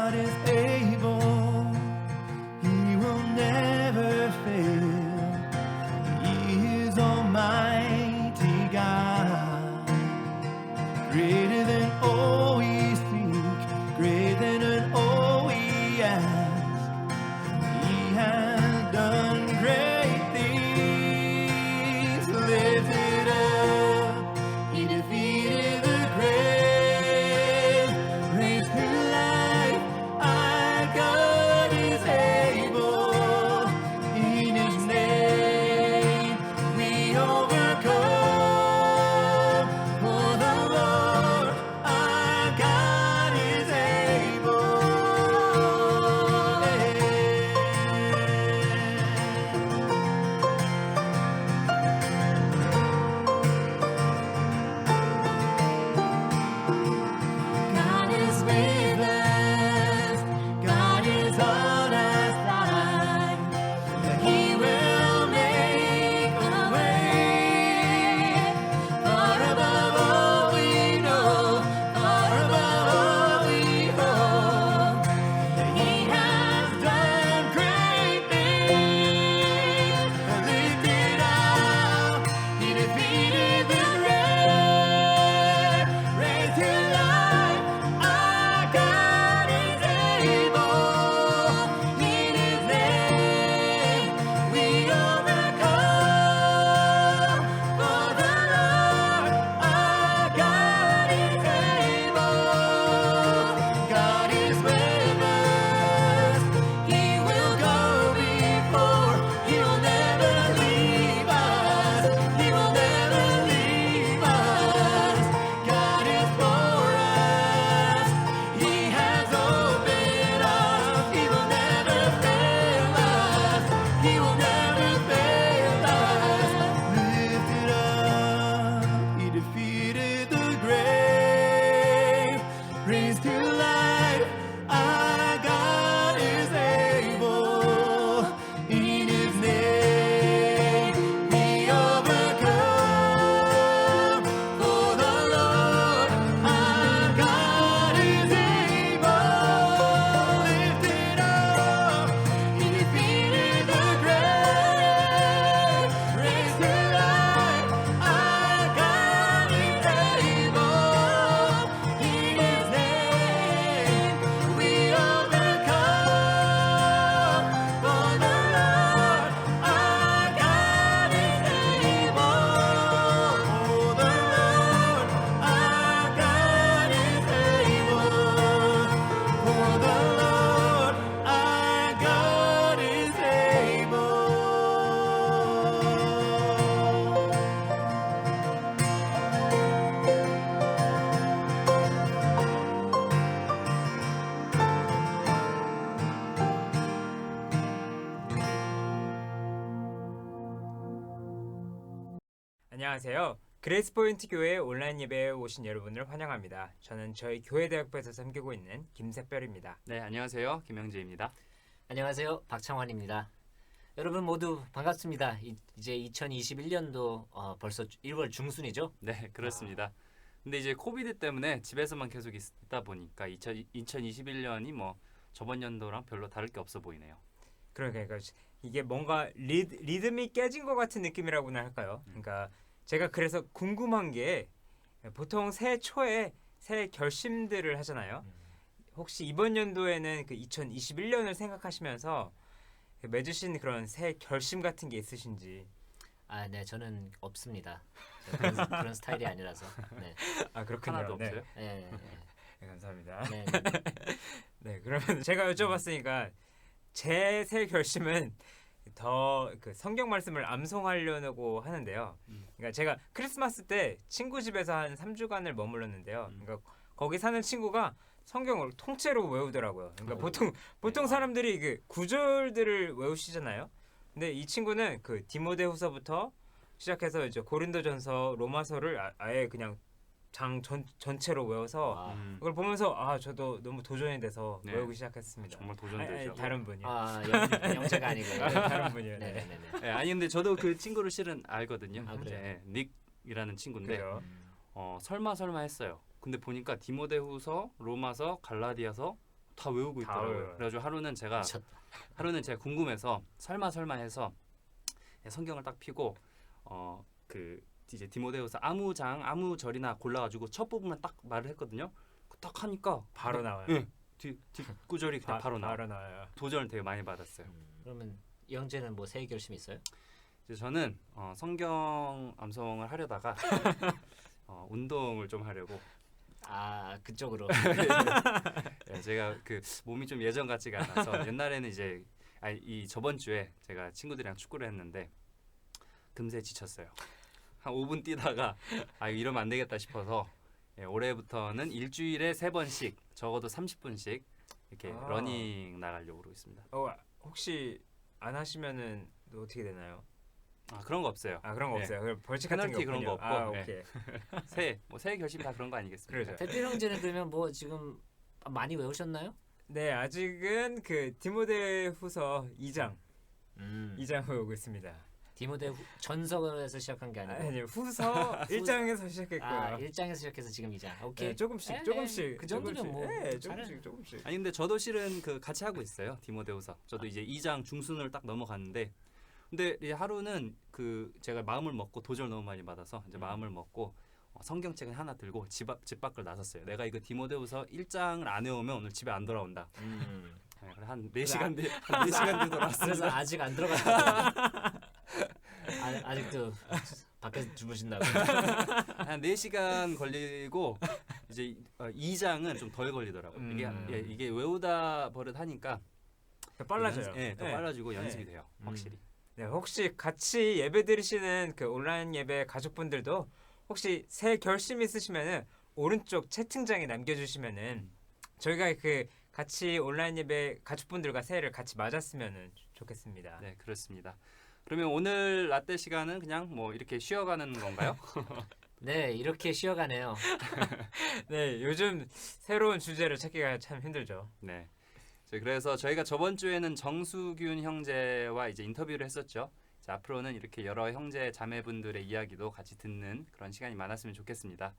God is able, He will never fail. He is Almighty God, greater than all we seek, greater than all we ask. He has done great things. Lift it up. He defeated the grave, raised to life. Our God is able. In His name we overcome. For the Lord our God is able. God is with us. God is on our side. He will make a way. Far above all we know, far above all we hope. He has done great things. Lift it up. He defeated the grave, raised to life. Our God is able. In His name we overcome. For the Lord our God is able. God is with us. He will go before. He will never leave us. He will never leave us. God is for us. He has opened up. He will never fail us. He will never fail us. Lift it up. He defeated the grave, raised to life. Our God is able. In His name we overcome. For the Lord our God is able. Lift it up. He defeated the grave, raised to life. Our God is able. In His name we overcome. For the Lord our God is able. For the Lord our God is able. For the Lord our God is able. 안녕하세요. 그레이스 포인트 교회 온라인 예배에 오신 여러분을 환영합니다. 저는 저희 교회 대학부에서 섬기고 있는 김샛별입니다. 네, 안녕하세요. 김영재입니다. 안녕하세요. 박창환입니다. 여러분 모두 반갑습니다. 이제 2021년도 벌써 1월 중순이죠? 네, 그렇습니다. 근데 이제 코비드 때문에 집에서만 계속 있다 보니까 2021년이 뭐 저번 연도랑 별로 다를 게 없어 보이네요. 그러니까 이게 뭔가 리듬이 깨진 것 같은 느낌이라고나 할까요? 그러니까 제가 그래서 궁금한 게 보통 새해 초에 새해 결심들을 하잖아요. 혹시 이번 연도에는 그 2021년을 생각하시면서 맺으신 그런 새해 결심 같은 게 있으신지? 아, 네, 저는 없습니다. 그런 스타일이 아니라서. 네, 아, 그렇군요. 하나도 네. 없어요? 네, 네, 감사합니다. 네, 네, 네. 네, 그러면 제가 여쭤봤으니까 제 새 결심은 더 그 성경 말씀을 암송하려고 하는데요. 그러니까 제가 크리스마스 때 친구 집에서 한 3주간을 머물렀는데요. 그러니까 거기 사는 친구가 성경을 통째로 외우더라고요. 그러니까 보통 사람들이 그 구절들을 외우시잖아요. 근데 이 친구는 그 디모데후서부터 시작해서 이제 고린도전서, 로마서를 아예 그냥 장 전체로 외워서 와. 그걸 보면서 아 저도 너무 도전이 돼서 네. 외우기 시작했습니다. 정말 도전되죠. 다른 분이요. 아, 영재가 아니고요. 다른 분이요. 네, 네. 네, 네. 네, 아니 근데 저도 그 친구를 실은 알거든요. 아, 그래요? 네, 닉이라는 친구인데 그죠. 설마 했어요. 근데 보니까 디모데후서, 로마서, 갈라디아서 다 외우고 다 있더라고요. 외워요. 그래가지고 미쳤다. 하루는 제가 궁금해서 설마 해서 성경을 딱 펴고 그 이제 디모데후서 아무 절이나 골라가지고 첫 부분만 딱 말을 했거든요. 딱 하니까 바로 나와요. 예, 뒷구절이 그냥 바로 나와. 바로 나와요. 도전을 되게 많이 받았어요. 그러면 이 형제는 뭐 새해 결심 있어요? 이제 저는 성경 암송을 하려다가 운동을 좀 하려고. 아 그쪽으로. 예, 제가 그 몸이 좀 예전 같지가 않아서 옛날에는 이제 이 저번 주에 제가 친구들이랑 축구를 했는데 금세 지쳤어요. 한 5분 뛰다가 이러면 안 되겠다 싶어서 올해부터는 일주일에 3번씩 적어도 30분씩 이렇게 러닝 나가려고 그러고 있습니다. 혹시 안 하시면은 또 어떻게 되나요? 그런 거 없어요. 그런 거 예. 없어요. 그럼 벌칙 같은 게 페널티 그런 없군요. 거 없고, 오케이. 새해 결심 다 그런 거 아니겠습니까? 그러죠. 대표 형제는 그러면 뭐 지금 많이 외우셨나요? 네, 아직은 그 디모데후서 2장 음. 2장 외우고 있습니다. 디모데 전서에서 시작한 게 아니고. 아니, 후서 1장에서 시작했고요. 1장에서 시작해서 지금 2장. 오케이. 네, 조금씩 그 정도면 뭐 조금씩. 아니 근데 저도 실은 그 같이 하고 있어요. 디모데후서. 저도 이제 2장 중순을 딱 넘어갔는데 근데 이제 하루는 그 제가 마음을 먹고 도전을 너무 많이 받아서 이제 마음을 먹고 성경책을 하나 들고 집 밖을 나섰어요. 내가 이거 디모데후서 1장을 안 외우면 오늘 집에 안 돌아온다. 네, 그래 한 4시간 뒤에 한 4시간 뒤에 돌아왔습니다. 그래서 아직 안 들어갔다. 아직도 밖에서 주무신다고. 한 4시간 걸리고 이제 2장은 좀 덜 걸리더라고요. 이게 외우다 버릇하니까 더 빨라져요. 더 빨라지고 연습이 돼요. 확실히. 네, 혹시 같이 예배 드리시는 그 온라인 예배 가족분들도 혹시 새 결심 있으시면은 오른쪽 채팅창에 남겨주시면은 저희가 그 같이 온라인 예배 가족분들과 새해를 같이 맞았으면은 좋겠습니다. 네, 그렇습니다. 그러면 오늘 라떼 시간은 그냥 뭐 이렇게 쉬어가는 건가요? 네, 이렇게 쉬어가네요. 네, 요즘 새로운 주제를 찾기가 참 힘들죠. 네. 그래서 저희가 저번 주에는 정수균 형제와 이제 인터뷰를 했었죠. 자, 앞으로는 이렇게 여러 형제 자매분들의 이야기도 같이 듣는 그런 시간이 많았으면 좋겠습니다.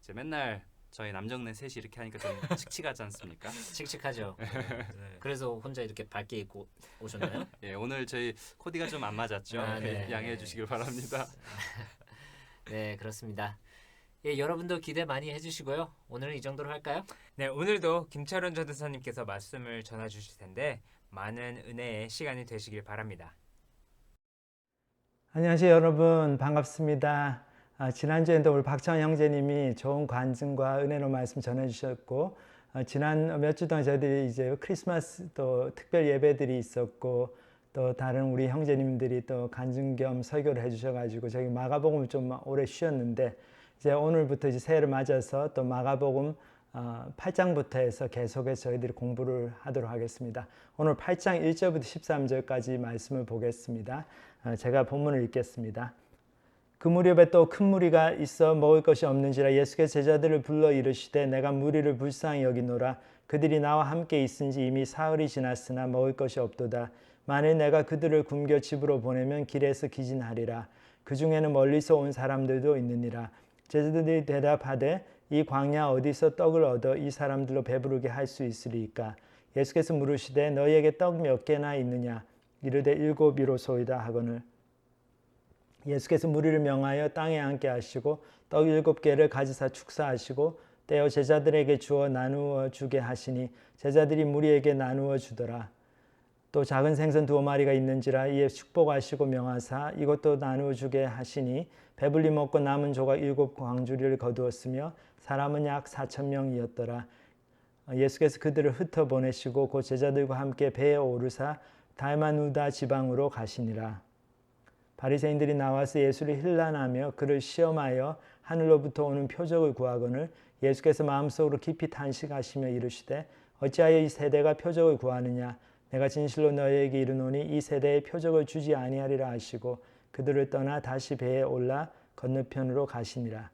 이제 맨날 저희 남정네 셋이 이렇게 하니까 좀 칙칙하지 않습니까? 칙칙하죠. 네. 그래서 혼자 이렇게 밝게 입고 오셨나요? 예, 오늘 저희 코디가 좀 안 맞았죠. 네. 양해해 주시길 바랍니다. 네, 그렇습니다. 예, 여러분도 기대 많이 해주시고요. 오늘은 이 정도로 할까요? 네, 오늘도 김철원 전도사님께서 말씀을 전해 주실 텐데 많은 은혜의 시간이 되시길 바랍니다. 안녕하세요 여러분, 반갑습니다. 지난주에도 우리 박찬 형제님이 좋은 관증과 은혜로 말씀 전해주셨고 지난 몇 주 동안 저희들이 이제 크리스마스 또 특별 예배들이 있었고 또 다른 우리 형제님들이 또 간증 겸 설교를 해주셔가지고 저희 마가복음을 좀 오래 쉬었는데 이제 오늘부터 이제 새해를 맞아서 또 마가복음 8장부터 해서 계속해서 저희들이 공부를 하도록 하겠습니다. 오늘 8장 1절부터 13절까지 말씀을 보겠습니다. 제가 본문을 읽겠습니다. 그 무렵에 또 큰 무리가 있어 먹을 것이 없는지라 예수께서 제자들을 불러 이르시되 내가 무리를 불쌍히 여기노라. 그들이 나와 함께 있은지 이미 사흘이 지났으나 먹을 것이 없도다. 만일 내가 그들을 굶겨 집으로 보내면 길에서 기진하리라. 그 중에는 멀리서 온 사람들도 있느니라. 제자들이 대답하되 이 광야 어디서 떡을 얻어 이 사람들로 배부르게 할 수 있으리이까. 예수께서 물으시되 너희에게 떡 몇 개나 있느냐. 이르되 7이로소이다 하거늘 예수께서 무리를 명하여 땅에 앉게 하시고 떡 7개를 가지사 축사하시고 떼어 제자들에게 주어 나누어 주게 하시니 제자들이 무리에게 나누어 주더라. 또 작은 생선 2마리가 있는지라 이에 축복하시고 명하사 이것도 나누어 주게 하시니 배불리 먹고 남은 조각 7광주리를 거두었으며 사람은 약 4,000명이었더라. 예수께서 그들을 흩어 보내시고 곧 제자들과 함께 배에 오르사 달마누다 지방으로 가시니라. 바리새인들이 나와서 예수를 힐난하며 그를 시험하여 하늘로부터 오는 표적을 구하거늘 예수께서 마음속으로 깊이 탄식하시며 이르시되 어찌하여 이 세대가 표적을 구하느냐. 내가 진실로 너희에게 이르노니 이 세대에 표적을 주지 아니하리라 하시고 그들을 떠나 다시 배에 올라 건너편으로 가시니라.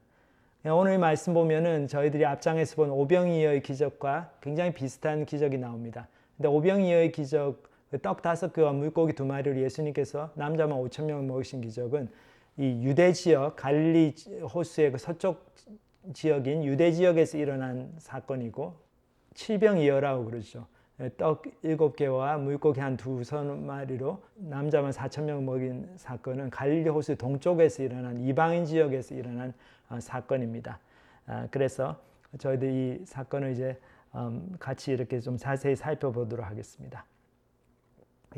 오늘 말씀 보면은 저희들이 앞장에서 본 오병이어의 기적과 굉장히 비슷한 기적이 나옵니다. 근데 오병이어의 기적, 떡 5개와 물고기 2마리를 예수님께서 남자만 5,000명을 먹이신 기적은 이 유대 지역, 갈릴리 호수의 그 서쪽 지역인 유대 지역에서 일어난 사건이고 칠병이어라고 그러죠. 떡 7개와 물고기 한 2마리로 남자만 4,000명 먹인 사건은 갈릴리 호수 동쪽에서 일어난 이방인 지역에서 일어난 사건입니다. 그래서 저희들이 이 사건을 이제 같이 이렇게 좀 자세히 살펴보도록 하겠습니다.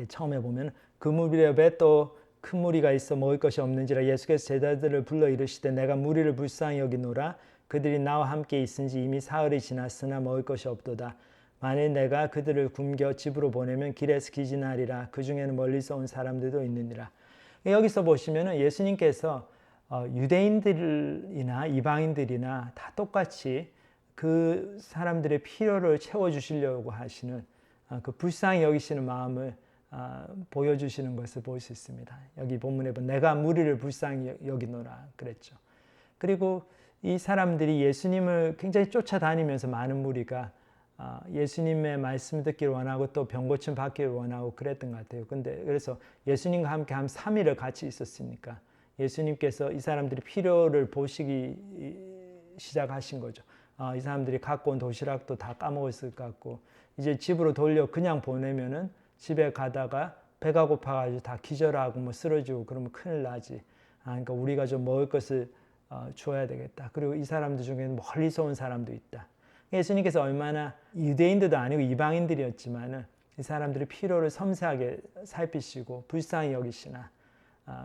처음에 보면 그 무렵에 또 큰 무리가 있어 먹을 것이 없는지라 예수께서 제자들을 불러 이르시되 내가 무리를 불쌍히 여기노라 그들이 나와 함께 있은지 이미 사흘이 지났으나 먹을 것이 없도다. 만일 내가 그들을 굶겨 집으로 보내면 길에서 기진하리라. 그 중에는 멀리서 온 사람들도 있느니라. 여기서 보시면 예수님께서 유대인들이나 이방인들이나 다 똑같이 그 사람들의 필요를 채워주시려고 하시는 그 불쌍히 여기시는 마음을 보여주시는 것을 볼 수 있습니다. 여기 본문에 보면 내가 무리를 불쌍히 여기노라 그랬죠. 그리고 이 사람들이 예수님을 굉장히 쫓아다니면서 많은 무리가 예수님의 말씀 듣기를 원하고 또 병고침 받기를 원하고 그랬던 것 같아요. 근데 그래서 예수님과 함께 한 3일을 같이 있었으니까 예수님께서 이 사람들이 필요를 보시기 시작하신 거죠. 이 사람들이 갖고 온 도시락도 다 까먹었을 것 같고 이제 집으로 돌려 그냥 보내면은 집에 가다가 배가 고파가지고 다 기절하고 뭐 쓰러지고 그러면 큰일 나지. 그러니까 우리가 좀 먹을 것을 줘야 되겠다. 그리고 이 사람들 중에는 멀리서 온 사람도 있다. 예수님께서 얼마나 유대인들도 아니고 이방인들이었지만은 이 사람들의 필요를 섬세하게 살피시고 불쌍히 여기시나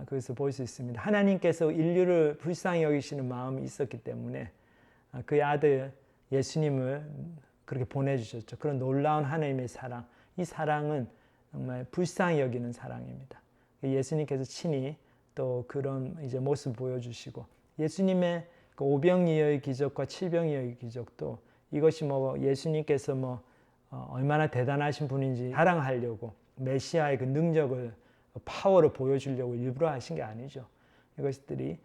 그것을 볼 수 있습니다. 하나님께서 인류를 불쌍히 여기시는 마음이 있었기 때문에 그의 아들 예수님을 그렇게 보내주셨죠. 그런 놀라운 하나님의 사랑. 이 사랑은 정말 불쌍히 여기는 사랑입니다. 예수님께서 친히 또 그런 이제 모습을 보여주시고 예수님의 그 오병이어의 기적과 칠병이어의 기적도 이것이 뭐 예수님께서 뭐 얼마나 대단하신 분인지 자랑하려고 메시아의 그 능력을 파워를 보여주려고 일부러 하신 게 아니죠. 이것들이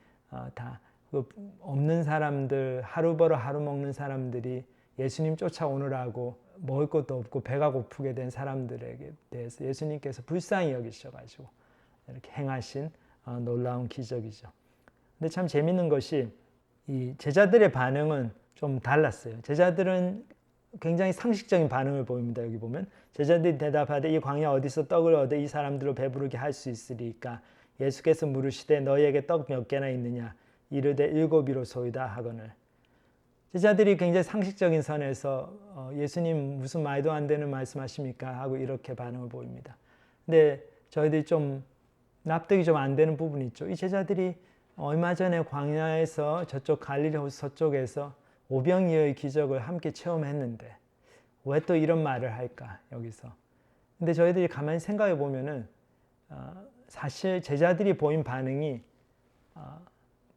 다 그 없는 사람들 하루 벌어 하루 먹는 사람들이 예수님 쫓아오느라고 먹을 것도 없고 배가 고프게 된 사람들에게 대해서 예수님께서 불쌍히 여기셔가지고 이렇게 행하신 놀라운 기적이죠. 근데 참 재밌는 것이 이 제자들의 반응은 좀 달랐어요. 제자들은 굉장히 상식적인 반응을 보입니다. 여기 보면 제자들이 대답하되 이 광야 어디서 떡을 얻어 이 사람들을 배부르게 할 수 있으리까? 예수께서 물으시되 너희에게 떡 몇 개나 있느냐? 이르되 7이로소이다 하거늘. 제자들이 굉장히 상식적인 선에서 예수님 무슨 말도 안 되는 말씀하십니까? 하고 이렇게 반응을 보입니다. 근데 저희들이 좀 납득이 좀 안 되는 부분이 있죠. 이 제자들이 얼마 전에 광야에서 저쪽 갈릴리 호수 서쪽에서 오병이어의 기적을 함께 체험했는데 왜 또 이런 말을 할까 여기서. 근데 저희들이 가만히 생각해 보면은 사실 제자들이 보인 반응이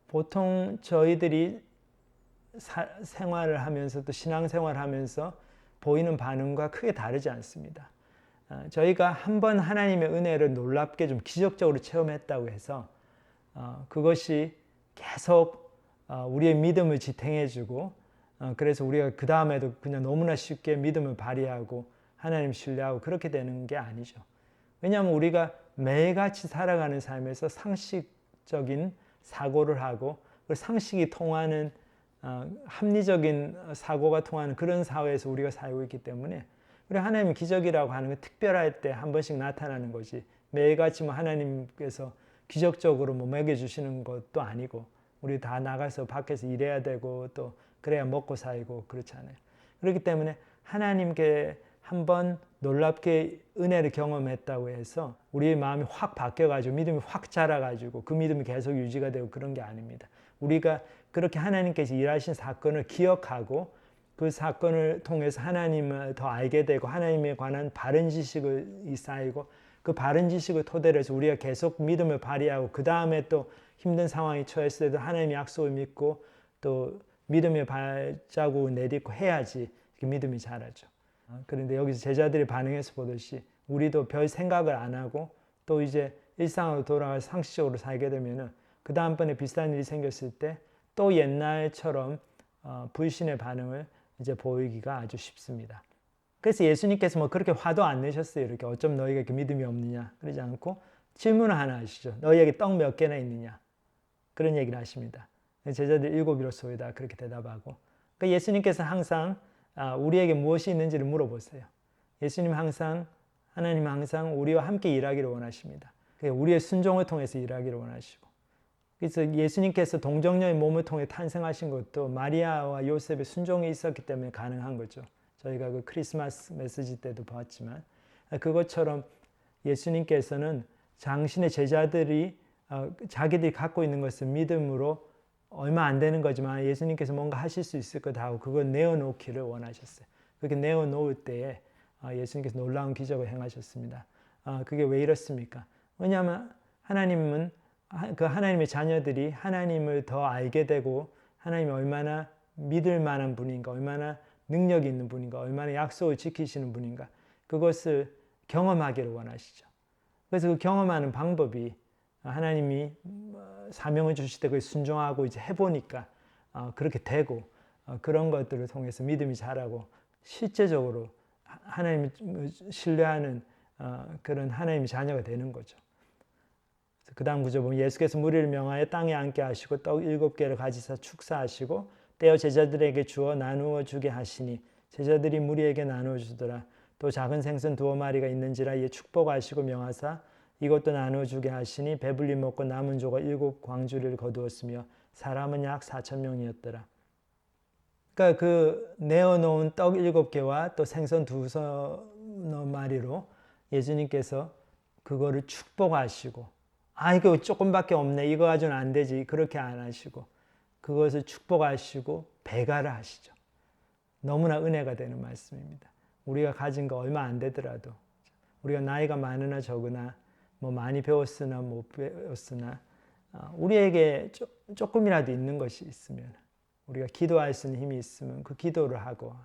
보통 저희들이 생활을 하면서 또 신앙생활을 하면서 보이는 반응과 크게 다르지 않습니다. 저희가 한번 하나님의 은혜를 놀랍게 좀 기적적으로 체험했다고 해서 그것이 계속 우리의 믿음을 지탱해주고 그래서 우리가 그 다음에도 그냥 너무나 쉽게 믿음을 발휘하고 하나님 신뢰하고 그렇게 되는 게 아니죠. 왜냐하면 우리가 매일같이 살아가는 삶에서 상식적인 사고를 하고 상식이 통하는 합리적인 사고가 통하는 그런 사회에서 우리가 살고 있기 때문에 우리 하나님의 기적이라고 하는 건 특별할 때 한 번씩 나타나는 거지 매일같이 뭐 하나님께서 기적적으로 뭐 먹여주시는 것도 아니고 우리 다 나가서 밖에서 일해야 되고 또 그래야 먹고 살고 그렇잖아요. 그렇기 때문에 하나님께 한번 놀랍게 은혜를 경험했다고 해서 우리의 마음이 확 바뀌어가지고 믿음이 확 자라가지고 그 믿음이 계속 유지가 되고 그런 게 아닙니다. 우리가 그렇게 하나님께서 일하신 사건을 기억하고 그 사건을 통해서 하나님을 더 알게 되고 하나님에 관한 바른 지식을 쌓이고 그 바른 지식을 토대로 해서 우리가 계속 믿음을 발휘하고 그 다음에 또 힘든 상황이 처했을 때도 하나님의 약속을 믿고 또 믿음의 발자국을 내딛고 해야지 믿음이 자라죠. 그런데 여기서 제자들이 반응해서 보듯이 우리도 별 생각을 안 하고 또 이제 일상으로 돌아가서 상식적으로 살게 되면은 그 다음번에 비슷한 일이 생겼을 때 또 옛날처럼 불신의 반응을 이제 보이기가 아주 쉽습니다. 그래서 예수님께서 뭐 그렇게 화도 안 내셨어요. 이렇게 어쩜 너희가 이렇게 믿음이 없느냐 그러지 않고 질문을 하나 하시죠. 너희에게 떡 몇 개나 있느냐 그런 얘기를 하십니다. 제자들 7이로소이다 그렇게 대답하고 그러니까 예수님께서 항상 우리에게 무엇이 있는지를 물어보세요. 하나님은 항상 우리와 함께 일하기를 원하십니다. 우리의 순종을 통해서 일하기를 원하시고, 그래서 예수님께서 동정녀의 몸을 통해 탄생하신 것도 마리아와 요셉의 순종이 있었기 때문에 가능한 거죠. 저희가 그 크리스마스 메시지 때도 봤지만, 그것처럼 예수님께서는 당신의 제자들이 자기들이 갖고 있는 것을 믿음으로 얼마 안 되는 거지만 예수님께서 뭔가 하실 수 있을 거다 하고 그걸 내어놓기를 원하셨어요. 그렇게 내어놓을 때에 예수님께서 놀라운 기적을 행하셨습니다. 그게 왜 이렇습니까? 왜냐하면 하나님은 그 하나님의 자녀들이 하나님을 더 알게 되고 하나님이 얼마나 믿을 만한 분인가, 얼마나 능력이 있는 분인가, 얼마나 약속을 지키시는 분인가, 그것을 경험하기를 원하시죠. 그래서 그 경험하는 방법이 하나님이 사명을 주실 때 그걸 순종하고 이제 해보니까 그렇게 되고, 그런 것들을 통해서 믿음이 자라고 실제적으로 하나님을 신뢰하는 그런 하나님의 자녀가 되는 거죠. 그 다음 구절 보면 예수께서 무리를 명하여 땅에 앉게 하시고 떡 7개를 가지사 축사하시고 떼어 제자들에게 주어 나누어 주게 하시니 제자들이 무리에게 나누어 주더라. 또 작은 생선 2마리가 있는지라 이에 축복하시고 명하사 이것도 나누어 주게 하시니 배불리 먹고 남은 조각 7광주리를 거두었으며 사람은 약 4,000명이었더라. 그러니까 그 내어놓은 떡 7개와 또 생선 2마리로 예수님께서 그거를 축복하시고, 이거 조금밖에 없네, 이거 가지고는 안 되지, 그렇게 안 하시고 그것을 축복하시고 배가를 하시죠. 너무나 은혜가 되는 말씀입니다. 우리가 가진 거 얼마 안 되더라도, 우리가 나이가 많으나 적으나 뭐 많이 배웠으나 못 배웠으나 우리에게 조금이라도 있는 것이 있으면, 우리가 기도할 수 있는 힘이 있으면 그 기도를 하고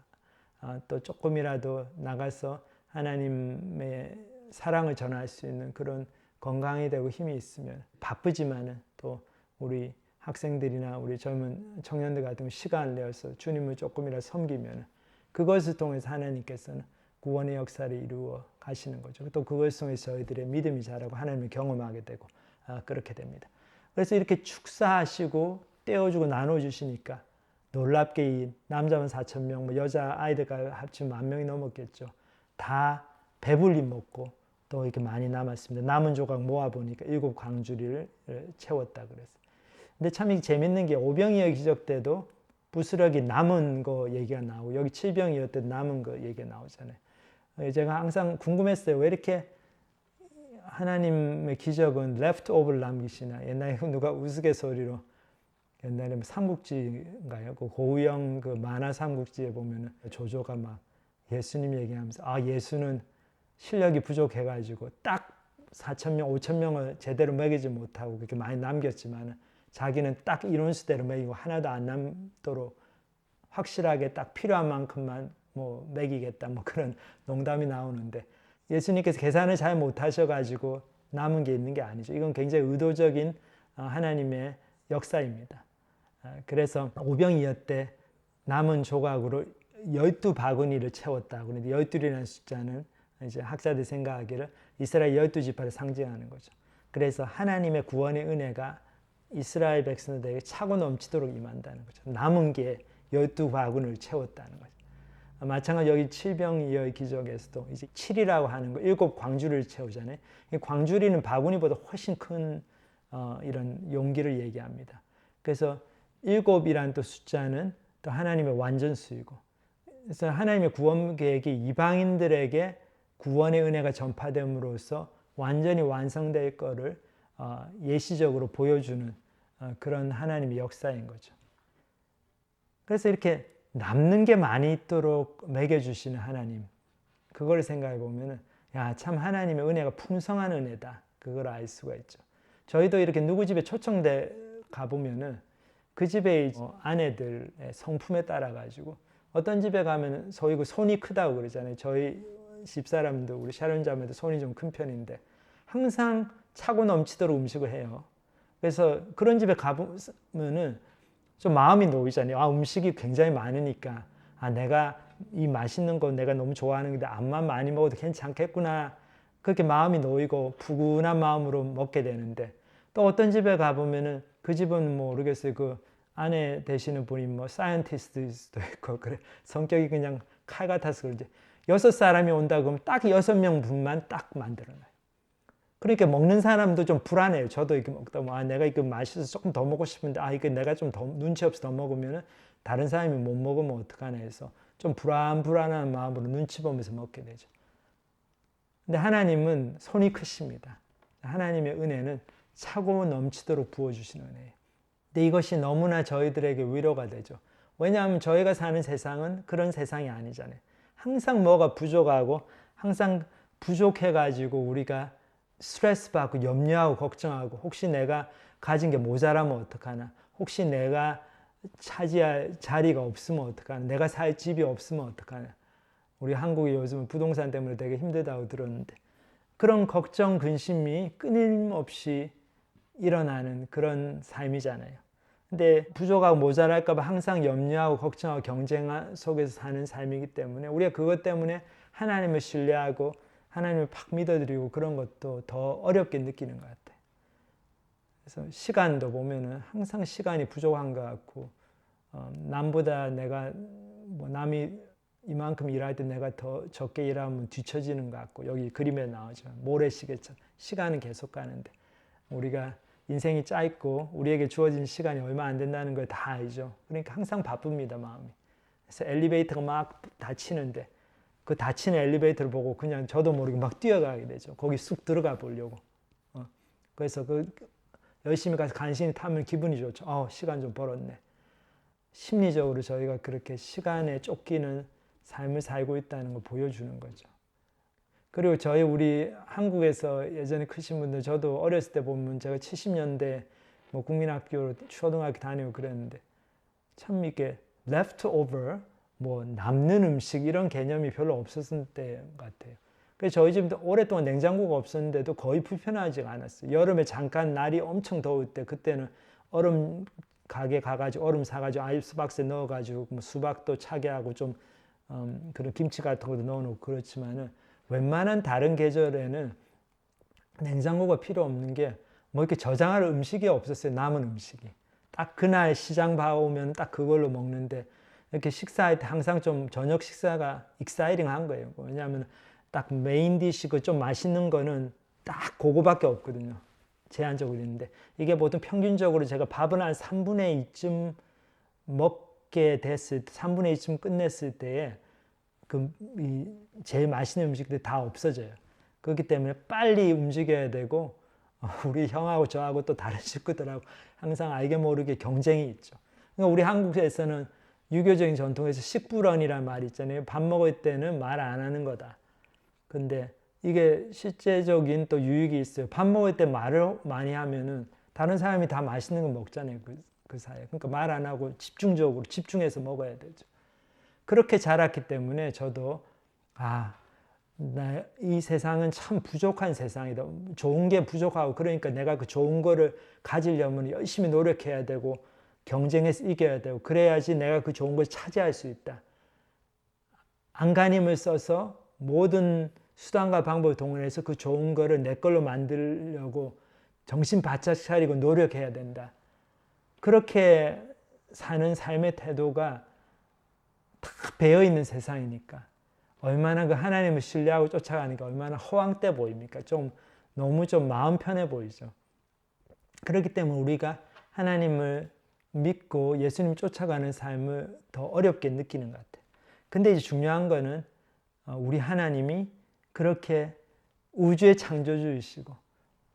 또 조금이라도 나가서 하나님의 사랑을 전할 수 있는 그런 건강이 되고 힘이 있으면, 바쁘지만은 또 우리 학생들이나 우리 젊은 청년들 같은 시간을 내어서 주님을 조금이라도 섬기면 그것을 통해서 하나님께서는 구원의 역사를 이루어 가시는 거죠. 또 그것을 통해서 저희들의 믿음이 자라고 하나님을 경험하게 되고 그렇게 됩니다. 그래서 이렇게 축사하시고 떼어주고 나눠주시니까 놀랍게 이 남자만 4,000명, 뭐 여자 아이들과 합치면 10,000명이 넘었겠죠. 다 배불리 먹고 또 이렇게 많이 남았습니다. 남은 조각 모아보니까 7광주리를 채웠다 그랬어요. 근데 참 재밌는 게 오병이어 기적 때도 부스러기 남은 거 얘기가 나오고 여기 7병이어 때도 남은 거 얘기가 나오잖아요. 제가 항상 궁금했어요. 왜 이렇게 하나님의 기적은 leftover 남기시나. 옛날에 누가 우스갯소리로 옛날에 삼국지인가요? 그 고우영 그 만화 삼국지에 보면은 조조가 막 예수님 얘기하면서 예수는 실력이 부족해가지고 딱 4,000명, 5,000명을 제대로 먹이지 못하고 그렇게 많이 남겼지만 자기는 딱 이론 수대로 먹이고 하나도 안 남도록 확실하게 딱 필요한 만큼만 뭐 먹이겠다, 뭐 그런 농담이 나오는데, 예수님께서 계산을 잘 못하셔가지고 남은 게 있는 게 아니죠. 이건 굉장히 의도적인 하나님의 역사입니다. 그래서 오병이어 때 남은 조각으로 12바구니를 채웠다. 그런데 12이라는 숫자는 이제 학자들이 생각하기를 이스라엘 12지파를 상징하는 거죠. 그래서 하나님의 구원의 은혜가 이스라엘 백성들에게 차고 넘치도록 임한다는 거죠. 남은 게 12바구니를 채웠다는 거죠. 마찬가지로 여기 7병이어의 기적에서도 이제 7이라고 하는 거 7광주리를 채우잖아요. 이 광주리는 바구니보다 훨씬 큰 이런 용기를 얘기합니다. 그래서 7이란 또 숫자는 또 하나님의 완전수이고, 그래서 하나님의 구원 계획이 이방인들에게 구원의 은혜가 전파됨으로써 완전히 완성될 거를 예시적으로 보여주는 그런 하나님의 역사인 거죠. 그래서 이렇게 남는 게 많이 있도록 먹여주시는 하나님, 그걸 생각해 보면은 참 하나님의 은혜가 풍성한 은혜다, 그걸 알 수가 있죠. 저희도 이렇게 누구 집에 초청돼 가보면은 그 집의 아내들의 성품에 따라 가지고 어떤 집에 가면 소위 그 손이 크다고 그러잖아요. 저희 집사람도 우리 샤론 자매도 손이 좀 큰 편인데 항상 차고 넘치도록 음식을 해요. 그래서 그런 집에 가보면은 좀 마음이 놓이잖아요. 음식이 굉장히 많으니까 내가 이 맛있는 거 내가 너무 좋아하는 건데 암만 많이 먹어도 괜찮겠구나, 그렇게 마음이 놓이고 푸근한 마음으로 먹게 되는데, 또 어떤 집에 가보면은 그 집은 모르겠어요. 그 아내 되시는 분이 뭐 사이언티스트도 있고 그래 성격이 그냥 칼 같아서 그런지 6사람이 온다 그러면 딱 6명 분만 딱 만들어놔요. 그러니까 먹는 사람도 좀 불안해요. 저도 이렇게 먹다 보면 아, 내가 이거 맛있어서 조금 더 먹고 싶은데 아, 이거 내가 좀 더 눈치 없이 더 먹으면 다른 사람이 못 먹으면 어떡하나 해서 좀 불안한 마음으로 눈치 보면서 먹게 되죠. 근데 하나님은 손이 크십니다. 하나님의 은혜는 차고 넘치도록 부어주시는 은혜예요. 근데 이것이 너무나 저희들에게 위로가 되죠. 왜냐하면 저희가 사는 세상은 그런 세상이 아니잖아요. 항상 뭐가 부족하고 항상 부족해가지고 우리가 스트레스 받고 염려하고 걱정하고 혹시 내가 가진 게 모자라면 어떡하나, 혹시 내가 차지할 자리가 없으면 어떡하나, 내가 살 집이 없으면 어떡하나. 우리 한국이 요즘 부동산 때문에 되게 힘들다고 들었는데 그런 걱정 근심이 끊임없이 일어나는 그런 삶이잖아요. 근데 부족하고 모자랄까 봐 항상 염려하고 걱정하고 경쟁 속에서 사는 삶이기 때문에 우리가 그것 때문에 하나님을 신뢰하고 하나님을 팍 믿어드리고 그런 것도 더 어렵게 느끼는 것 같아요. 그래서 시간도 보면은 항상 시간이 부족한 것 같고 남보다 내가 뭐 남이 이만큼 일할 때 내가 더 적게 일하면 뒤처지는 것 같고 여기 그림에 나오죠. 모래시계처럼 시간은 계속 가는데 우리가 인생이 짧고 우리에게 주어진 시간이 얼마 안 된다는 걸 다 알죠. 그러니까 항상 바쁩니다, 마음이. 그래서 엘리베이터가 막 닫히는데 그 닫히는 엘리베이터를 보고 그냥 저도 모르게 막 뛰어가게 되죠. 거기 쑥 들어가 보려고. 그래서 그 열심히 가서 간신히 타면 기분이 좋죠. 시간 좀 벌었네. 심리적으로 저희가 그렇게 시간에 쫓기는 삶을 살고 있다는 걸 보여주는 거죠. 그리고 우리 한국에서 예전에 크신 분들, 저도 어렸을 때 보면 제가 70년대 뭐 국민학교 초등학교 다니고 그랬는데 참 이게 leftover, 뭐 남는 음식 이런 개념이 별로 없었을 때 같아요. 그래서 저희 집도 오랫동안 냉장고가 없었는데도 거의 불편하지가 않았어요. 여름에 잠깐 날이 엄청 더울 때 그때는 얼음 가게 가가지고 얼음 사가지고 아이스박스에 넣어가지고 뭐 수박도 차게 하고 좀 그런 김치 같은 것도 넣어놓고 그렇지만은 웬만한 다른 계절에는 냉장고가 필요 없는 게 뭐 이렇게 저장할 음식이 없었어요. 남은 음식이. 딱 그날 시장 봐오면 딱 그걸로 먹는데 이렇게 식사할 때 항상 좀 저녁 식사가 익사이링한 거예요. 왜냐하면 딱 메인 디시고 좀 맛있는 거는 딱 그거밖에 없거든요. 제한적으로 있는데 이게 보통 평균적으로 제가 밥을 한 3분의 2쯤 먹게 됐을 때 3분의 2쯤 끝냈을 때에 제일 맛있는 음식들이 다 없어져요. 그렇기 때문에 빨리 움직여야 되고 우리 형하고 저하고 또 다른 식구들하고 항상 알게 모르게 경쟁이 있죠. 그러니까 우리 한국에서는 유교적인 전통에서 식불언이라는 말이 있잖아요. 밥 먹을 때는 말 안 하는 거다. 근데 이게 실제적인 또 유익이 있어요. 밥 먹을 때 말을 많이 하면은 다른 사람이 다 맛있는 거 먹잖아요. 그 사이에. 그러니까 말 안 하고 집중적으로 집중해서 먹어야 되죠. 그렇게 자랐기 때문에 저도 이 세상은 참 부족한 세상이다. 좋은 게 부족하고 그러니까 내가 그 좋은 거를 가지려면 열심히 노력해야 되고 경쟁해서 이겨야 되고 그래야지 내가 그 좋은 걸 차지할 수 있다. 안간힘을 써서 모든 수단과 방법을 동원해서 그 좋은 거를 내 걸로 만들려고 정신 바짝 차리고 노력해야 된다. 그렇게 사는 삶의 태도가 다 배어있는 세상이니까 얼마나 그 하나님을 신뢰하고 쫓아가니까 얼마나 허황돼 보입니까? 너무 마음 편해 보이죠. 그렇기 때문에 우리가 하나님을 믿고 예수님 쫓아가는 삶을 더 어렵게 느끼는 것 같아요. 근데 이제 중요한 거는 우리 하나님이 그렇게 우주의 창조주이시고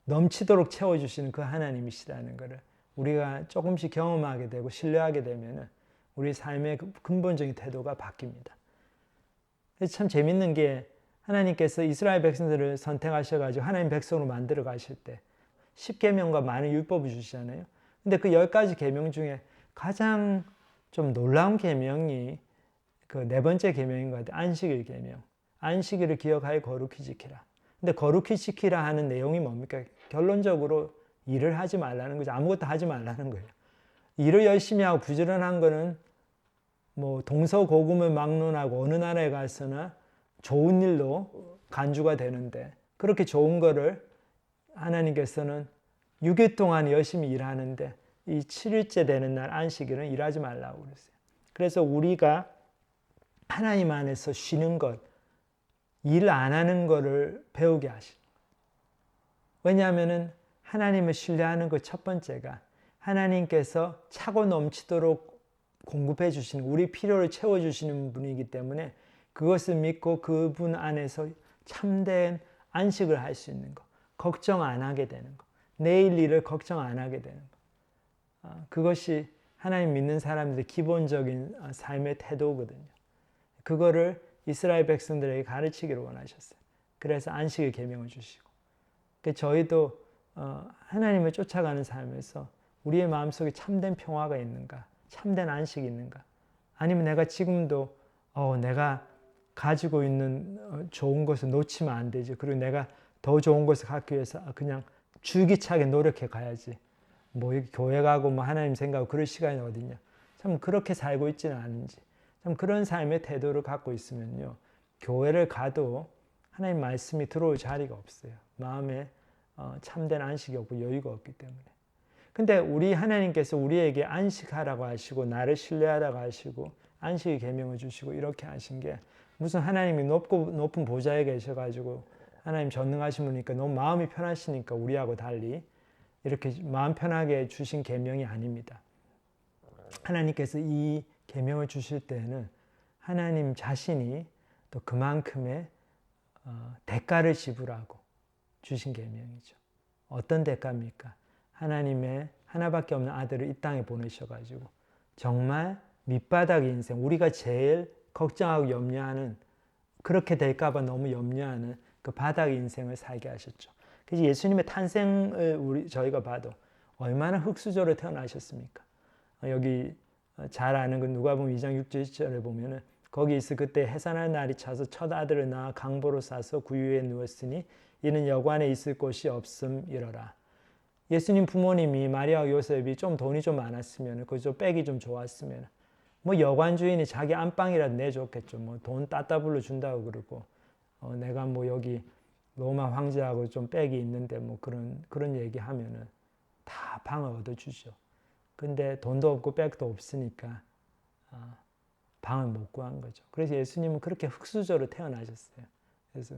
넘치도록 채워주시는 그 하나님이시라는 것을 우리가 조금씩 경험하게 되고 신뢰하게 되면 우리 삶의 근본적인 태도가 바뀝니다. 그래서 참 재밌는 게 하나님께서 이스라엘 백성들을 선택하셔가지고 하나님 백성으로 만들어 가실 때 10계명과 많은 율법을 주시잖아요. 근데 그 10가지 계명 중에 가장 좀 놀라운 계명이 그 4번째 계명인 것 같아요. 안식일 계명. 안식일을 기억하여 거룩히 지키라. 근데 거룩히 지키라 하는 내용이 뭡니까? 결론적으로 일을 하지 말라는 거죠. 아무것도 하지 말라는 거예요. 일을 열심히 하고 부지런한 거는 뭐 동서고금을 막론하고 어느 나라에 가서나 좋은 일로 간주가 되는데 그렇게 좋은 거를 하나님께서는 6일 동안 열심히 일하는데 이 7일째 되는 날 안식일은 일하지 말라고 그랬어요. 그래서 우리가 하나님 안에서 쉬는 것, 일 안 하는 것을 배우게 하시는 거예요. 왜냐하면 하나님을 신뢰하는 것 첫 번째가 하나님께서 차고 넘치도록 공급해 주시는, 우리 필요를 채워주시는 분이기 때문에 그것을 믿고 그분 안에서 참된 안식을 할 수 있는 것, 걱정 안 하게 되는 것, 내일 일을 걱정 안 하게 되는 것, 그것이 하나님 믿는 사람들의 기본적인 삶의 태도거든요. 그거를 이스라엘 백성들에게 가르치기를 원하셨어요. 그래서 안식일 계명을 주시고, 저희도 하나님을 쫓아가는 삶에서 우리의 마음속에 참된 평화가 있는가, 참된 안식이 있는가, 아니면 내가 지금도 내가 가지고 있는 좋은 것을 놓치면 안 되지, 그리고 내가 더 좋은 것을 갖기 위해서 그냥 줄기차게 노력해 가야지, 뭐 교회 가고 뭐 하나님 생각하고 그럴 시간이 어딨냐, 참 그렇게 살고 있지는 않은지, 참 그런 삶의 태도를 갖고 있으면요, 교회를 가도 하나님 말씀이 들어올 자리가 없어요. 마음에 참된 안식이 없고 여유가 없기 때문에. 근데 우리 하나님께서 우리에게 안식하라고 하시고 나를 신뢰하라고 하시고 안식의 계명을 주시고 이렇게 하신 게 무슨 하나님이 높은 보좌에 계셔가지고 하나님 전능하신 분이니까 너무 마음이 편하시니까 우리하고 달리 이렇게 마음 편하게 주신 계명이 아닙니다. 하나님께서 이 계명을 주실 때에는 하나님 자신이 또 그만큼의 대가를 지불하고 주신 계명이죠. 어떤 대가입니까? 하나님의 하나밖에 없는 아들을 이 땅에 보내셔가지고 정말 밑바닥 인생, 우리가 제일 걱정하고 염려하는, 그렇게 될까봐 너무 염려하는 그 바닥 인생을 살게 하셨죠. 그래서 예수님의 탄생을 저희가 봐도 얼마나 흙수저로 태어나셨습니까? 여기 잘 아는 그 누가복음 2장 6절 7절에 보면은 거기 있어 그때 해산할 날이 차서 첫 아들을 낳아 강보로 싸서 구유에 누웠으니 이는 여관에 있을 곳이 없음이러라. 예수님 부모님이 마리아와 요셉이 좀 돈이 좀 많았으면, 그저 빽이 좀 좋았으면 뭐 여관 주인이 자기 안방이라도 내줬겠죠. 뭐 돈 따따블로 준다고 그러고 내가 뭐 여기 로마 황제하고 좀 빽이 있는데 뭐 그런 얘기하면은 다 방을 얻어주죠. 근데 돈도 없고 빽도 없으니까 방을 못 구한 거죠. 그래서 예수님은 그렇게 흙수저로 태어나셨어요. 그래서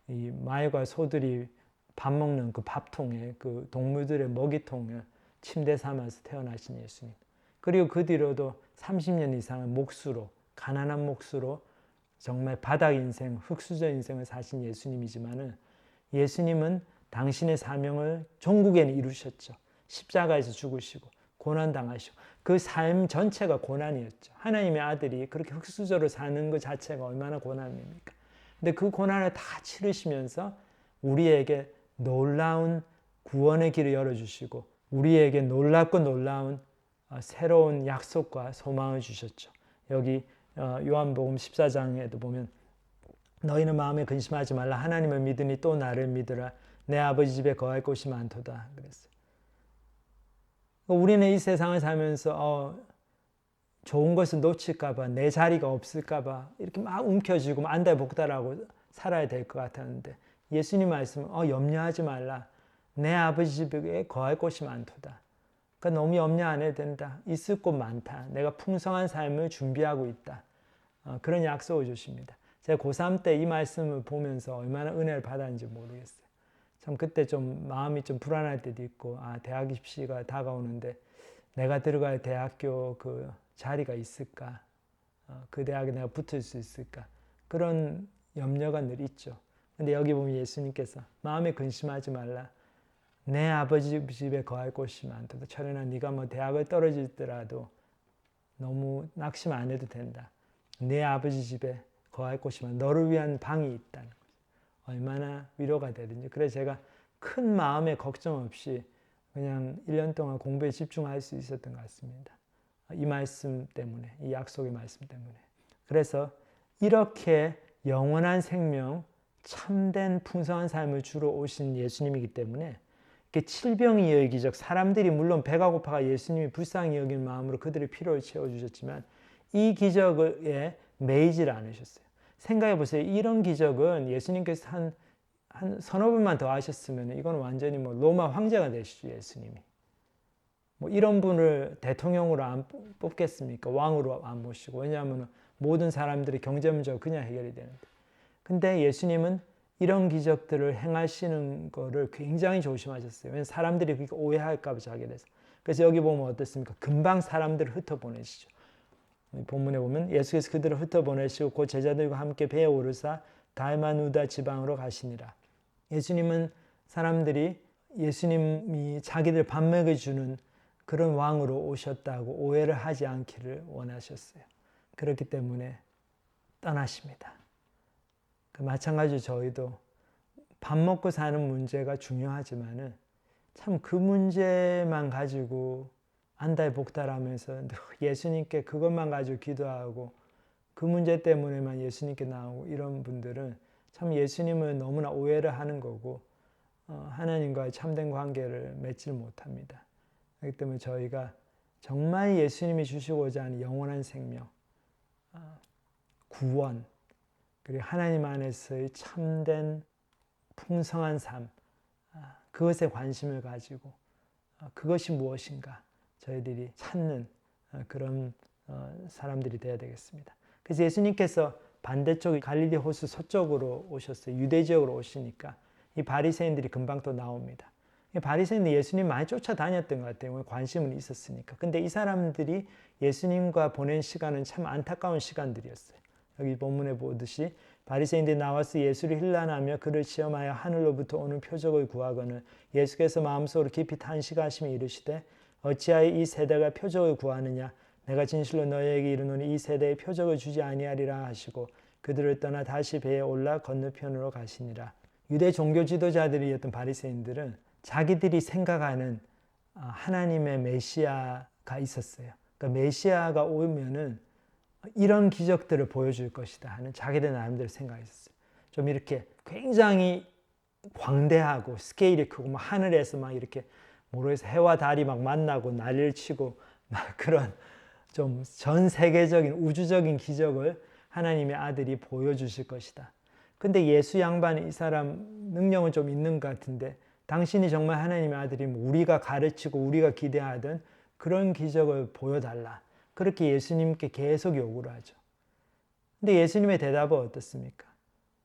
이 말과 소들이 밥 먹는 그 밥통에 그 동물들의 먹이통을 침대 삼아서 태어나신 예수님. 그리고 그 뒤로도 30년 이상은 몫으로, 가난한 몫으로 정말 바닥 인생, 흙수저 인생을 사신 예수님이지만은 예수님은 당신의 사명을 종국에는 이루셨죠. 십자가에서 죽으시고 고난당하시고 그 삶 전체가 고난이었죠. 하나님의 아들이 그렇게 흙수저로 사는 것 자체가 얼마나 고난입니까? 근데 그 고난을 다 치르시면서 우리에게 놀라운 구원의 길을 열어주시고 우리에게 놀랍고 놀라운 새로운 약속과 소망을 주셨죠. 여기 요한복음 14장에도 보면 너희는 마음에 근심하지 말라. 하나님을 믿으니 또 나를 믿으라. 내 아버지 집에 거할 곳이 많도다. 그랬어요. 우리는 이 세상을 살면서 좋은 것을 놓칠까 봐, 내 자리가 없을까 봐 이렇게 막 움켜쥐고 안달복달하고 살아야 될 것 같았는데 예수님 말씀은 염려하지 말라. 내 아버지 집에 거할 곳이 많도다. 그러니까 너무 염려 안 해도 된다. 있을 곳 많다. 내가 풍성한 삶을 준비하고 있다. 그런 약속을 주십니다. 제가 고3 때 이 말씀을 보면서 얼마나 은혜를 받았는지 모르겠어요. 참 그때 좀 마음이 좀 불안할 때도 있고 대학 입시가 다가오는데 내가 들어갈 대학교 그 자리가 있을까? 그 대학에 내가 붙을 수 있을까? 그런 염려가 늘 있죠. 근데 여기 보면 예수님께서 마음에 근심하지 말라. 내 아버지 집에 거할 곳이 많도다. 철현아, 네가 뭐 대학을 떨어지더라도 너무 낙심 안 해도 된다. 내 아버지 집에 거할 곳이 많아. 너를 위한 방이 있다는 거죠. 얼마나 위로가 되든지. 그래서 제가 큰 마음에 걱정 없이 그냥 1년 동안 공부에 집중할 수 있었던 것 같습니다. 이 말씀 때문에, 이 약속의 말씀 때문에. 그래서 이렇게 영원한 생명, 참된 풍성한 삶을 주러 오신 예수님이기 때문에 이렇게 칠병이의 기적, 사람들이 물론 배가 고파가 예수님이 불쌍히 여기는 마음으로 그들의 필요를 채워주셨지만 이 기적에 매이질 않으셨어요. 생각해 보세요. 이런 기적은 예수님께서 한 서너 번만 더 하셨으면 이건 완전히 뭐 로마 황제가 되시죠, 예수님이. 뭐 이런 분을 대통령으로 안 뽑겠습니까? 왕으로 안 모시고. 왜냐하면 모든 사람들이 경제 문제가 그냥 해결이 되는데. 근데 예수님은 이런 기적들을 행하시는 거를 굉장히 조심하셨어요. 왜냐하면 사람들이 그렇게 오해할까 봐 자기에 대해서. 그래서 여기 보면 어떻습니까? 금방 사람들을 흩어보내시죠. 본문에 보면 예수께서 그들을 흩어보내시고 그 제자들과 함께 배에 오르사 달마누다 지방으로 가시니라. 예수님은 사람들이 예수님이 자기들 밥 먹여주는 그런 왕으로 오셨다고 오해를 하지 않기를 원하셨어요. 그렇기 때문에 떠나십니다. 마찬가지로 저희도 밥 먹고 사는 문제가 중요하지만은 참 그 문제만 가지고 안달복달하면서 예수님께 그것만 가지고 기도하고 그 문제 때문에만 예수님께 나오고 이런 분들은 참 예수님을 너무나 오해를 하는 거고 하나님과의 참된 관계를 맺질 못합니다. 그렇기 때문에 저희가 정말 예수님이 주시고자 하는 영원한 생명, 구원, 그리고 하나님 안에서의 참된 풍성한 삶, 그것에 관심을 가지고 그것이 무엇인가 저희들이 찾는 그런 사람들이 되어야 되겠습니다. 그래서 예수님께서 반대쪽 갈릴리 호수 서쪽으로 오셨어요. 유대 지역으로 오시니까 이 바리새인들이 금방 또 나옵니다. 이 바리새인들이 예수님 많이 쫓아다녔던 것 같아요. 관심은 있었으니까. 근데 이 사람들이 예수님과 보낸 시간은 참 안타까운 시간들이었어요. 여기 본문에 보듯이 바리새인들이 나와서 예수를 힐난하며 그를 시험하여 하늘로부터 오는 표적을 구하거늘 예수께서 마음속으로 깊이 탄식하시며 이르시되 어찌하여 이 세대가 표적을 구하느냐 내가 진실로 너희에게 이르노니 이 세대에 표적을 주지 아니하리라 하시고 그들을 떠나 다시 배에 올라 건너편으로 가시니라. 유대 종교 지도자들이었던 바리새인들은 자기들이 생각하는 하나님의 메시아가 있었어요. 그러니까 메시아가 오면은 이런 기적들을 보여줄 것이다 하는 자기들 나름대로 생각했었어요. 좀 이렇게 굉장히 광대하고 스케일이 크고 막 하늘에서 막 이렇게 모르겠어 해와 달이 막 만나고 난리를 치고 막 그런 좀 전 세계적인 우주적인 기적을 하나님의 아들이 보여주실 것이다. 근데 예수 양반이 이 사람 능력은 좀 있는 것 같은데 당신이 정말 하나님의 아들이면 우리가 가르치고 우리가 기대하던 그런 기적을 보여달라. 그렇게 예수님께 계속 요구를 하죠. 근데 예수님의 대답은 어떻습니까?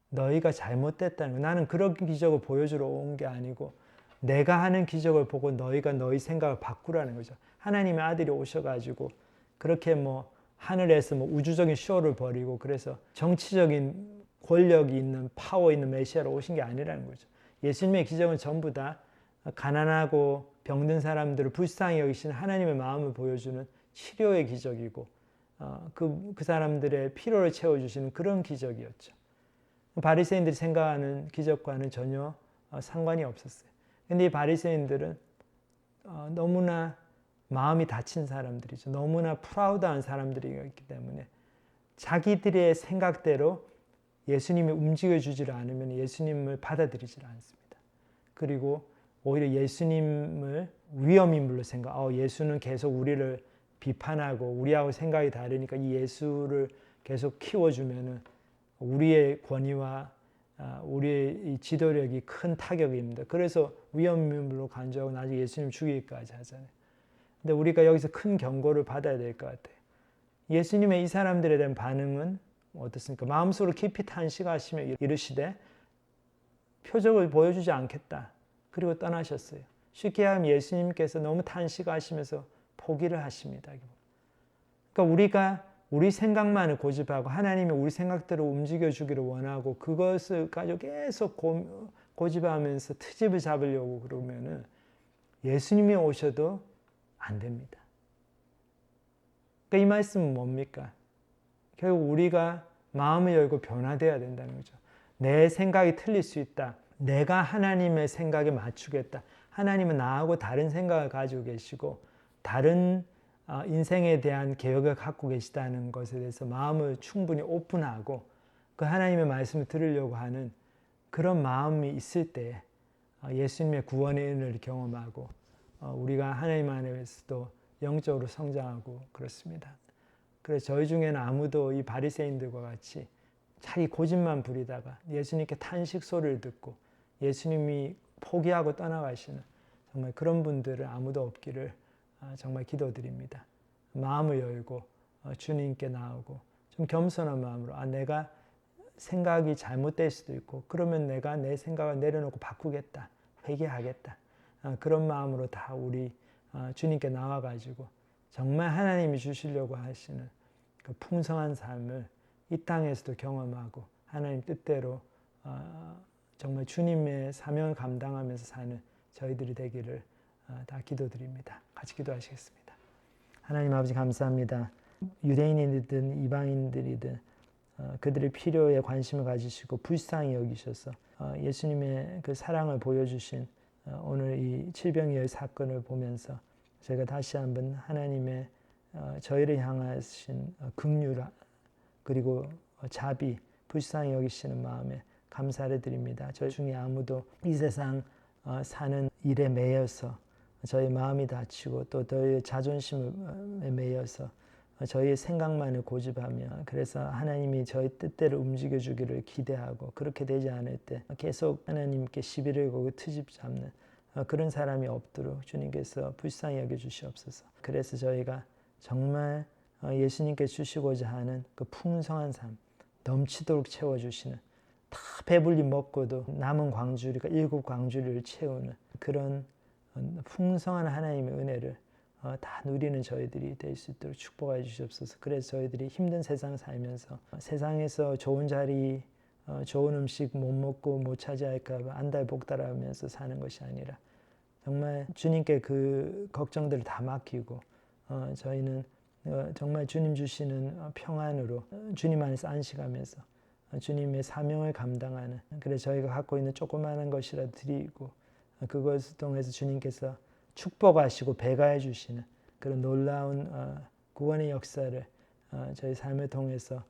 너희가 잘못됐다는 거야. 나는 그런 기적을 보여주러 온 게 아니고 내가 하는 기적을 보고 너희가 너희 생각을 바꾸라는 거죠. 하나님의 아들이 오셔가지고 그렇게 뭐 하늘에서 뭐 우주적인 쇼를 벌이고 그래서 정치적인 권력이 있는 파워 있는 메시아로 오신 게 아니라는 거죠. 예수님의 기적은 전부 다 가난하고 병든 사람들을 불쌍히 여기시는 하나님의 마음을 보여주는 치료의 기적이고 그 사람들의 필요를 채워주시는 그런 기적이었죠. 바리새인들이 생각하는 기적과는 전혀 상관이 없었어요. 근데 이 바리새인들은 너무나 마음이 다친 사람들이죠. 너무나 프라우드한 사람들이기 때문에 자기들의 생각대로 예수님이 움직여주지를 않으면 예수님을 받아들이질 않습니다. 그리고 오히려 예수님을 위험인물로 예수는 계속 우리를 비판하고 우리하고 생각이 다르니까 이 예수를 계속 키워주면은 우리의 권위와 우리의 이 지도력이 큰 타격입니다. 그래서 위험인물로 간주하고 나중에 예수님 죽이기까지 하잖아요. 근데 우리가 여기서 큰 경고를 받아야 될 것 같아요. 예수님의 이 사람들에 대한 반응은 어떻습니까? 마음속으로 깊이 탄식하시며 이르시되 표적을 보여주지 않겠다. 그리고 떠나셨어요. 쉽게 하면 예수님께서 너무 탄식하시면서 포기를 하십니다. 그러니까 우리가 우리 생각만을 고집하고 하나님이 우리 생각대로 움직여주기를 원하고 그것을 가지고 계속 고집하면서 트집을 잡으려고 그러면은 예수님이 오셔도 안 됩니다. 그러니까 이 말씀은 뭡니까? 결국 우리가 마음을 열고 변화되어야 된다는 거죠. 내 생각이 틀릴 수 있다. 내가 하나님의 생각에 맞추겠다. 하나님은 나하고 다른 생각을 가지고 계시고 다른 인생에 대한 계획을 갖고 계시다는 것에 대해서 마음을 충분히 오픈하고 그 하나님의 말씀을 들으려고 하는 그런 마음이 있을 때 예수님의 구원의 은혜를 경험하고 우리가 하나님 안에서도 영적으로 성장하고 그렇습니다. 그래서 저희 중에는 아무도 이 바리새인들과 같이 자기 고집만 부리다가 예수님께 탄식 소리를 듣고 예수님이 포기하고 떠나가시는 정말 그런 분들은 아무도 없기를 정말 기도드립니다. 마음을 열고 주님께 나오고 좀 겸손한 마음으로 내가 생각이 잘못될 수도 있고 그러면 내가 내 생각을 내려놓고 바꾸겠다. 회개하겠다. 그런 마음으로 다 우리 주님께 나와가지고 정말 하나님이 주시려고 하시는 그 풍성한 삶을 이 땅에서도 경험하고 하나님 뜻대로 정말 주님의 사명을 감당하면서 사는 저희들이 되기를 다 기도드립니다. 같이 기도하시겠습니다. 하나님 아버지 감사합니다. 유대인이든 이방인들이든 그들의 필요에 관심을 가지시고 불쌍히 여기셔서 예수님의 그 사랑을 보여주신 오늘 이 칠병이의 사건을 보면서 제가 다시 한번 하나님의 저희를 향하신 긍휼 그리고 자비 불쌍히 여기시는 마음에 감사를 드립니다. 저희 중에 아무도 이 세상 사는 일에 매여서 저희 마음이 다치고 또 저희의 자존심에 매여서 저희의 생각만을 고집하며 그래서 하나님이 저희 뜻대로 움직여 주기를 기대하고 그렇게 되지 않을 때 계속 하나님께 시비를 걸고 트집 잡는 그런 사람이 없도록 주님께서 불쌍히 여겨 주시옵소서. 그래서 저희가 정말 예수님께 주시고자 하는 그 풍성한 삶 넘치도록 채워주시는 다 배불리 먹고도 남은 광주리가 7 광주리를 채우는 그런 풍성한 하나님의 은혜를 다 누리는 저희들이 될 수 있도록 축복해 주시옵소서. 그래서 저희들이 힘든 세상 살면서 세상에서 좋은 자리, 좋은 음식 못 먹고 못 차지할까 봐 안달복달하면서 사는 것이 아니라 정말 주님께 그 걱정들을 다 맡기고 저희는 정말 주님 주시는 평안으로 주님 안에서 안식하면서 주님의 사명을 감당하는 그래서 저희가 갖고 있는 조그마한 것이라도 드리고 그것을 통해서 주님께서 축복하시고 배가해 주시는 그런 놀라운 구원의 역사를 저희 삶을 통해서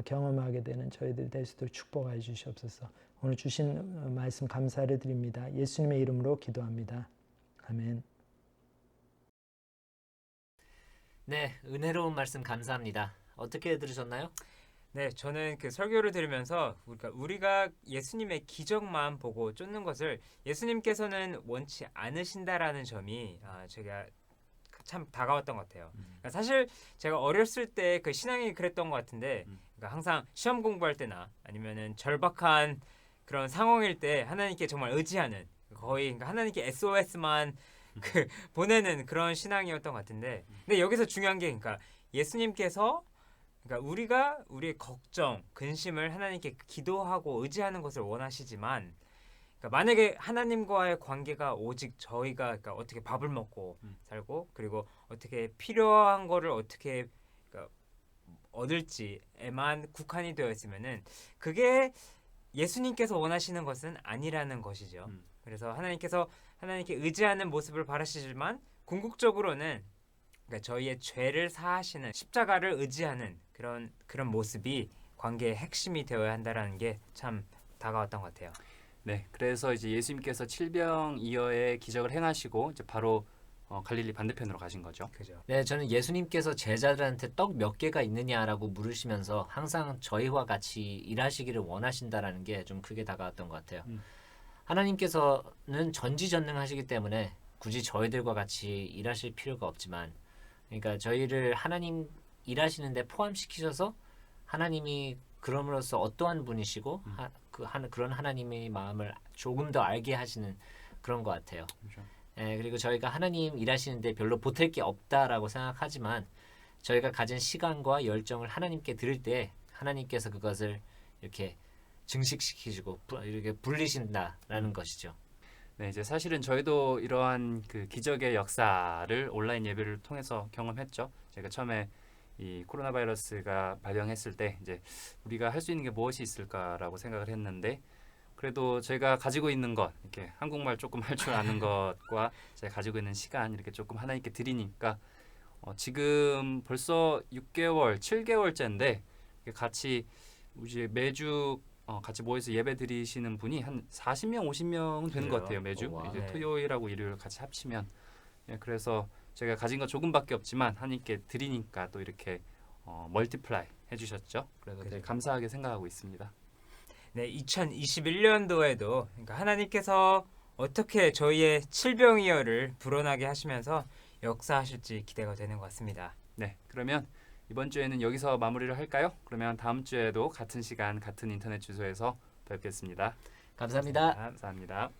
경험하게 되는 저희들이 될 수 있도록 축복하여 주시옵소서. 오늘 주신 말씀 감사를 드립니다. 예수님의 이름으로 기도합니다. 아멘. 네, 은혜로운 말씀 감사합니다. 어떻게 들으셨나요? 네, 저는 그 설교를 들으면서 우리가 예수님의 기적만 보고 쫓는 것을 예수님께서는 원치 않으신다라는 점이 제가 참 다가왔던 것 같아요. 그러니까 사실 제가 어렸을 때 그 신앙이 그랬던 것 같은데 그러니까 항상 시험 공부할 때나 아니면은 절박한 그런 상황일 때 하나님께 정말 의지하는 거의 그러니까 하나님께 SOS만 그 보내는 그런 신앙이었던 것 같은데 근데 여기서 중요한 게 그러니까 예수님께서 그러니까 우리가 우리의 걱정, 근심을 하나님께 기도하고 의지하는 것을 원하시지만 그러니까 만약에 하나님과의 관계가 오직 저희가 그러니까 어떻게 밥을 먹고 살고 그리고 어떻게 필요한 거를 어떻게 그러니까 얻을지에만 국한이 되어 있으면은 그게 예수님께서 원하시는 것은 아니라는 것이죠. 그래서 하나님께 의지하는 모습을 바라시지만 궁극적으로는 그러니까 저희의 죄를 사하시는 십자가를 의지하는 그런 모습이 관계의 핵심이 되어야 한다라는 게 참 다가왔던 것 같아요. 네, 그래서 이제 예수님께서 칠병이어의 기적을 행하시고 이제 바로 갈릴리 반대편으로 가신 거죠. 그죠. 네, 저는 예수님께서 제자들한테 떡 몇 개가 있느냐라고 물으시면서 항상 저희와 같이 일하시기를 원하신다라는 게 좀 크게 다가왔던 것 같아요. 하나님께서는 전지전능하시기 때문에 굳이 저희들과 같이 일하실 필요가 없지만 그러니까 저희를 하나님 일하시는데 포함시키셔서 하나님이 그럼으로써 어떠한 분이시고 그런 하나님의 마음을 조금 더 알게 하시는 그런 것 같아요. 그렇죠. 그리고 저희가 하나님 일하시는데 별로 보탤 게 없다라고 생각하지만 저희가 가진 시간과 열정을 하나님께 드릴 때 하나님께서 그것을 이렇게 증식시키시고 이렇게 불리신다라는 것이죠. 네, 이제 사실은 저희도 이러한 그 기적의 역사를 온라인 예배를 통해서 경험했죠. 제가 처음에 이 코로나 바이러스가 발병했을 때 이제 우리가 할 수 있는 게 무엇이 있을까라고 생각을 했는데 그래도 제가 가지고 있는 것 이렇게 한국말 조금 할 줄 아는 것과 제가 가지고 있는 시간 이렇게 조금 하나님께 드리니까 지금 벌써 6개월, 7개월째인데 같이 이제 매주 같이 모여서 예배 드리시는 분이 한 40명, 50명은 되는 것 같아요. 매주 와, 이제 네. 토요일하고 일요일 같이 합치면 그래서 제가 가진 거 조금밖에 없지만 하나님께 드리니까 또 이렇게 멀티플라이 해주셨죠. 그래서 되게 감사하게 생각하고 있습니다. 네, 2021년도에도 그러니까 하나님께서 어떻게 저희의 칠병이어를 불어나게 하시면서 역사하실지 기대가 되는 것 같습니다. 네, 그러면 이번 주에는 여기서 마무리를 할까요? 그러면 다음 주에도 같은 시간 같은 인터넷 주소에서 뵙겠습니다. 감사합니다. 감사합니다.